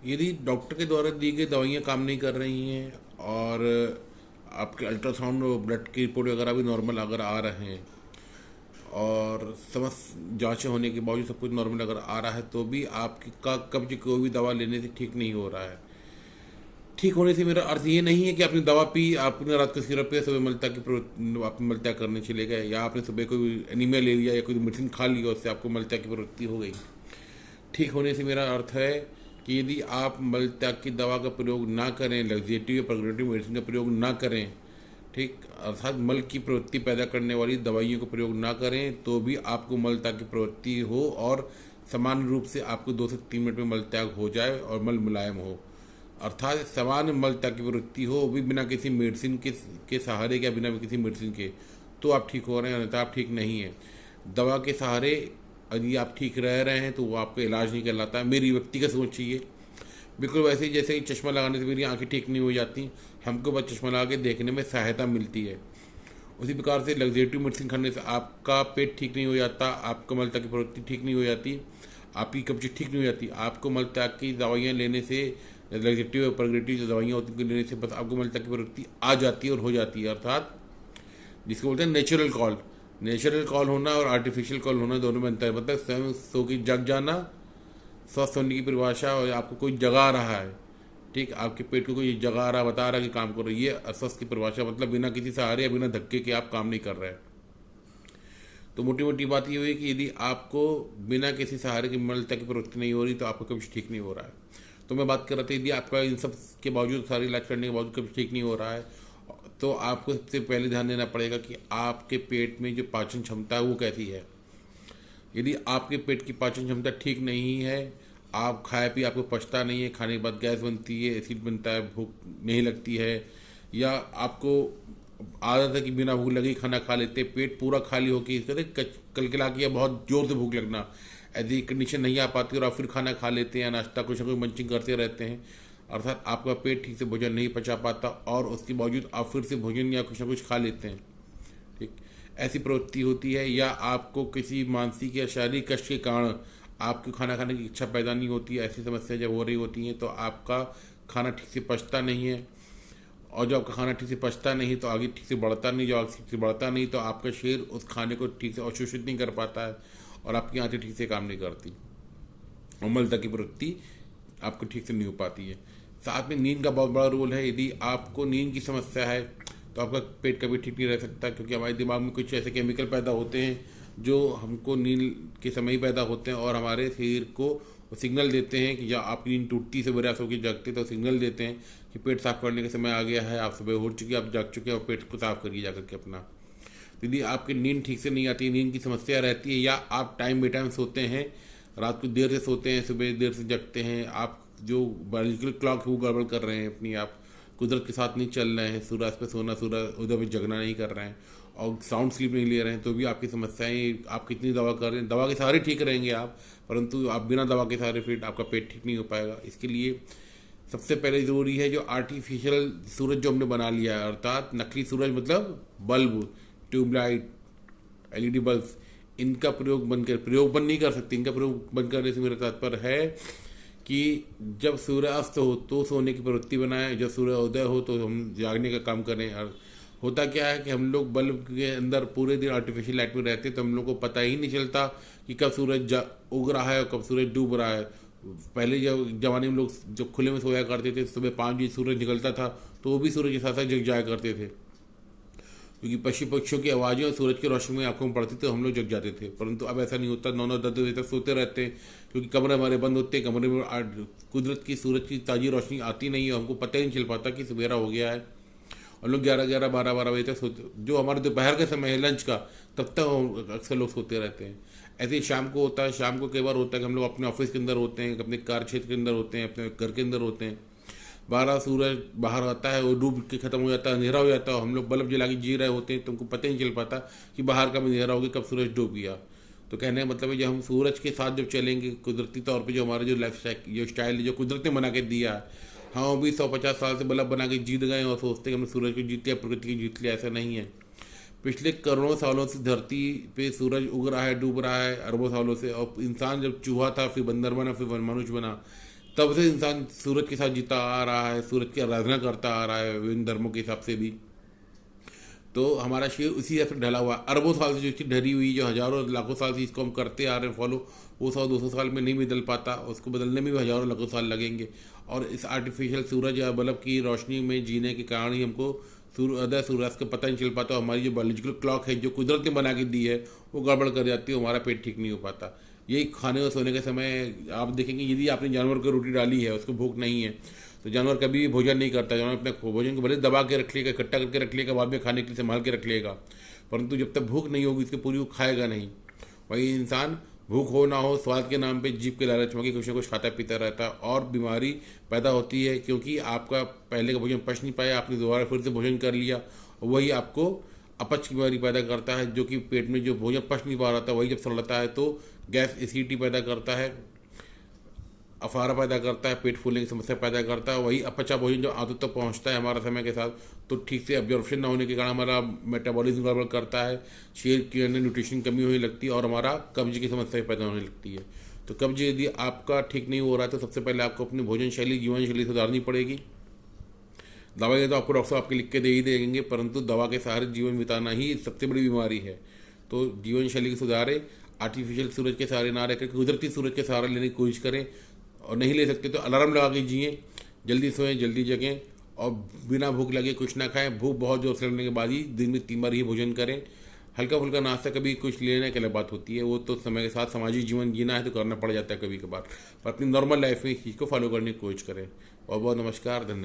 यदि डॉक्टर के द्वारा दी गई दवाइयाँ काम नहीं कर रही हैं और आपके अल्ट्रासाउंड और ब्लड की रिपोर्ट वगैरह भी नॉर्मल अगर आ रहे हैं और समस्त जांचें होने के बावजूद सब कुछ नॉर्मल अगर आ रहा है तो भी आपकी का कब्ज कोई भी दवा लेने से ठीक नहीं हो रहा है। ठीक होने से मेरा अर्थ ये नहीं है कि आपने दवा पी, आपने रात को सिरप पिया, सुबह मलता की आप मलता करने चले गए, या आपने सुबह कोई एनीमिया ले लिया या कोई मेडिसिन खा लिया उससे आपको मलता की प्रवृत्ति हो गई। ठीक होने से मेरा अर्थ है कि यदि आप मल त्याग की दवा का प्रयोग ना करें, लग्जेटिव या प्रोग्रेटिव मेडिसिन का प्रयोग ना करें, ठीक, अर्थात मल की प्रवृत्ति पैदा करने वाली दवाइयों का प्रयोग ना करें, तो भी आपको मल त्याग की प्रवृत्ति हो और समान रूप से आपको 2 से 3 मिनट में मल त्याग हो जाए और मल मुलायम हो, अर्थात समान मल त्याग की प्रवृत्ति हो, वो भी बिना किसी मेडिसिन के सहारे या बिना किसी मेडिसिन के, तो आप ठीक हो रहे हैं, अन्यथा आप ठीक नहीं हैं। दवा के सहारे यदि आप ठीक रह रहे हैं तो वो आपका इलाज नहीं कहलाता है। मेरी व्यक्तिगत सोच चाहिए बिल्कुल वैसे ही जैसे कि चश्मा लगाने से मेरी आंखें ठीक नहीं हो जाती, हमको बस चश्मा लगा के देखने में सहायता मिलती है, उसी प्रकार से लग्जेटिव मेडिसिन खाने से आपका पेट ठीक नहीं हो जाता, आपका मल त्याग की प्रवृत्ति ठीक नहीं हो जाती, आपकी कब्ज ठीक नहीं हो जाती। आपको मल त्याग की दवाइयाँ लेने से, लग्जेटिव और प्रोग्रेटिव जो दवाइयाँ होती हैं उनको लेने से बस आपको मल त्याग की प्रवृत्ति आ जाती है और हो जाती है, अर्थात जिसको बोलते हैं नेचुरल कॉल। नेचुरल कॉल होना और आर्टिफिशियल कॉल होना दोनों में अंतर है। मतलब स्वयं सो की जग जाना, स्वस्थ होने की परिभाषा, और आपको कोई जगा रहा है, ठीक, आपके पेट को कोई जगा रहा, बता रहा है कि काम करो, ये अस्वस्थ की परिभाषा, मतलब बिना किसी सहारे या बिना धक्के के आप काम नहीं कर रहे हैं। तो मोटी मोटी बात ये हुई कि यदि आपको बिना किसी सहारे की मलता की प्रवृत्ति नहीं हो रही तो आपका कभी ठीक नहीं हो रहा है। तो मैं बात कर रहा था यदि आपका इन सब के बावजूद, सारे इलाज करने के बावजूद कभी ठीक नहीं हो रहा है, तो आपको सबसे पहले ध्यान देना पड़ेगा कि आपके पेट में जो पाचन क्षमता है वो कैसी है। यदि आपके पेट की पाचन क्षमता ठीक नहीं है, आप खाए पी आपको पचता नहीं है, खाने के बाद गैस बनती है, एसिड बनता है, भूख नहीं लगती है, या आपको आदत है कि बिना भूख लगे खाना खा लेते, पेट पूरा खाली होकर इस कहते कलकला के या बहुत जोर से भूख लगना, ऐसी कंडीशन नहीं आ पाती और आप फिर खाना खा लेते हैं या नाश्ता कुछ ना कुछ मंचिंग करते रहते हैं, अर्थात आपका पेट ठीक से भोजन नहीं पचा पाता और उसके बावजूद आप फिर से भोजन या कुछ ना कुछ खा लेते हैं, ठीक, ऐसी प्रवृत्ति होती है। या आपको किसी मानसिक या शारीरिक कष्ट के कारण आपको खाना खाने की इच्छा पैदा नहीं होती है, ऐसी समस्या जब हो रही होती हैं तो आपका खाना ठीक से पचता नहीं है, और जब आपका खाना ठीक से पचता नहीं तो आगे ठीक से बढ़ता नहीं, जब आगे ठीक से बढ़ता नहीं तो आपका शरीर उस खाने को ठीक से अवशोषित नहीं कर पाता है और आपकी आंतें ठीक से काम नहीं करती और मलता की प्रवृत्ति आपको ठीक से नहीं हो पाती है। साथ में नींद का बहुत बड़ा रोल है। यदि आपको नींद की समस्या है तो आपका पेट कभी ठीक नहीं रह सकता, क्योंकि हमारे दिमाग में कुछ ऐसे केमिकल पैदा होते हैं जो हमको नींद के समय ही पैदा होते हैं और हमारे शरीर को सिग्नल देते हैं कि या आपकी नींद टूटती से बड़े होकर जगते तो सिग्नल देते हैं कि पेट साफ करने का समय आ गया है, आप सुबह उठ चुके, आप जग चुके हैं और पेट को साफ करिए जाकर के अपना। यदि आपकी नींद ठीक से नहीं आती, नींद की समस्या रहती है, या आप टाइम बे टाइम सोते हैं, रात को देर से सोते हैं, सुबह देर से जगते हैं, आप जो बायोलॉजिकल क्लॉक है वो गड़बड़ कर रहे हैं अपनी, आप कुदरत के साथ नहीं चल रहे हैं, सूरज पे सोना सूरज उधर पे जगना नहीं कर रहे हैं और साउंड स्लीप नहीं ले रहे हैं, तो भी आपकी समस्याएं, आप कितनी दवा कर रहे हैं, दवा के सहारे ठीक रहेंगे आप, परंतु आप बिना दवा के सहारे फिर आपका पेट ठीक नहीं हो पाएगा। इसके लिए सबसे पहले ज़रूरी है जो आर्टिफिशियल सूरज जो हमने बना लिया है, अर्थात नकली सूरज, मतलब बल्ब, ट्यूबलाइट, एलईडी बल्ब, इनका प्रयोग बंद नहीं कर सकते। इनका प्रयोग बंद करने से मेरा तात्पर्य है कि जब सूर्य अस्त हो तो सोने की प्रवृत्ति बनाएं, जब सूर्य उदय हो तो हम जागने का काम करें। और होता क्या है कि हम लोग बल्ब के अंदर पूरे दिन आर्टिफिशियल लाइट में रहते हैं तो हम लोग को पता ही नहीं चलता कि कब सूरज उग रहा है और कब सूरज डूब रहा है। पहले जब जमाने में लोग जब खुले में सोया करते थे, सुबह 5 बजे सूरज निकलता था तो वो भी सूरज के साथ साथ जग जाया करते थे, क्योंकि पशु पक्षियों की आवाज़ें और सूरज की रोशनी में आंखों में पड़ती तो हम लोग जग जाते थे। परंतु अब ऐसा नहीं होता, 9-9 10 बजे तक सोते रहते हैं क्योंकि कमरे हमारे बंद होते हैं, कमरे में कुदरत की सूरज की ताज़ी रोशनी आती नहीं है, हमको पता ही नहीं चल पाता कि सवेरा हो गया है और लोग 11-11 12-12 बजे तक सोते, जो हमारे दोपहर का समय है लंच का, तब तक अक्सर लोग सोते रहते हैं। ऐसे ही शाम को होता है, शाम को कई बार होता है कि हम लोग अपने ऑफिस के अंदर होते हैं, अपने कार्य क्षेत्र के अंदर होते हैं, अपने घर के अंदर होते हैं, 12 सूरज बाहर आता है और डूब के खत्म हो जाता है, अंधेरा हो जाता है, हम लोग बल्ब जला के जी रहे होते हैं, तुमको पता ही नहीं चल पाता कि बाहर का अंधेरा हो गया, कब सूरज डूब गया। तो कहने का मतलब है जब हम सूरज के साथ जब चलेंगे कुदरती तौर पे, जो हमारा जो लाइफ जो स्टाइल जो कुदरत ने बना के दिया है, हम भी 150 साल से बल्ब बना के जीत गए और सोचते हैं कि हमने सूरज को जीत लिया, प्रकृति को जीत लिया, ऐसा नहीं है। पिछले करोड़ों सालों से धरती पे सूरज उग रहा है, डूब रहा है, अरबों सालों से, और इंसान जब चूहा था, फिर बंदर बना, फिर मनुष्य बना, तब से इंसान सूरज के साथ जीता आ रहा है, सूरज की आराधना करता आ रहा है विभिन्न धर्मों के हिसाब से भी। तो हमारा शरीर उसी हिसाब से ढला हुआ है, अरबों साल से जो चीज़ ढली हुई, जो हज़ारों लाखों साल से इसको हम करते आ रहे हैं फॉलो, वो 100-200 साल में नहीं बदल पाता, उसको बदलने में भी हज़ारों लाखों साल लगेंगे। और इस आर्टिफिशियल सूरज या बल्ब की रोशनी में जीने के कारण ही हमको सूर्योदय सूर्यास्त का पता नहीं चल पाता। हमारी जो बायोलॉजिकल क्लॉक है जो कुदरत ने बना के दी है वो गड़बड़ कर जाती है, हमारा पेट ठीक नहीं हो पाता। यही खाने और सोने के समय आप देखेंगे, यदि आपने जानवर को रोटी डाली है, उसको भूख नहीं है, तो जानवर कभी भी भोजन नहीं करता। जानवर अपने भोजन को भले दबा के रख लेगा, इकट्ठा करके रख लेगा, बाद में खाने के लिए संभाल के रख लेगा, परंतु जब तक भूख नहीं होगी इसके पूरी वो खाएगा नहीं। वही इंसान भूख हो ना हो, स्वाद के नाम पे जीभ के लालच में कुछ ना कुछ खाता पीता रहता है और बीमारी पैदा होती है, क्योंकि आपका पहले का भोजन पच नहीं पाया, आपने दोबारा फिर से भोजन कर लिया, और वही आपको अपच की बीमारी पैदा करता है। जो कि पेट में जो भोजन पच नहीं पा रहा था वही जब सड़ता है तो गैस एसिडिटी पैदा करता है, अफारा पैदा करता है, पेट फूलने की समस्या पैदा करता है। वही अपचा भोजन जो आंतों तक पहुंचता है हमारा समय के साथ, तो ठीक से एब्जॉर्प्शन ना होने के कारण हमारा मेटाबॉलिज्म गड़बड़ करता है, शरीर के अंदर न्यूट्रिशन कमी होने लगती है और हमारा कब्ज की समस्या पैदा होने लगती है। तो कब्ज यदि आपका ठीक नहीं हो रहा है तो सबसे पहले आपको अपनी भोजन शैली, जीवन शैली सुधारनी पड़ेगी। दवाई तो आपको डॉक्टर साहब आपके लिख के दे ही देंगे, परंतु दवा के सहारे जीवन बिताना ही सबसे बड़ी बीमारी है। तो जीवन शैली के सुधारे, आर्टिफिशियल सूरज के सहारे ना रहकर कुदरती सूरज के सहारा लेने की कोशिश करें, और नहीं ले सकते तो अलार्म लगा के जिएँ, जल्दी सोएं, जल्दी जगें, और बिना भूख लगे कुछ ना खाएं। भूख बहुत जोर से लगने के बाद ही दिन में 3 बार ही भोजन करें। हल्का फुल्का नाश्ता कभी कुछ लेना की अलग बात होती है, वो तो समय के साथ सामाजिक जीवन जीना है तो करना पड़ जाता है कभी कभार, पर अपनी नॉर्मल लाइफ में इस चीज़ को फॉलो करने की कोशिश करें। बहुत बहुत नमस्कार, धन्यवाद।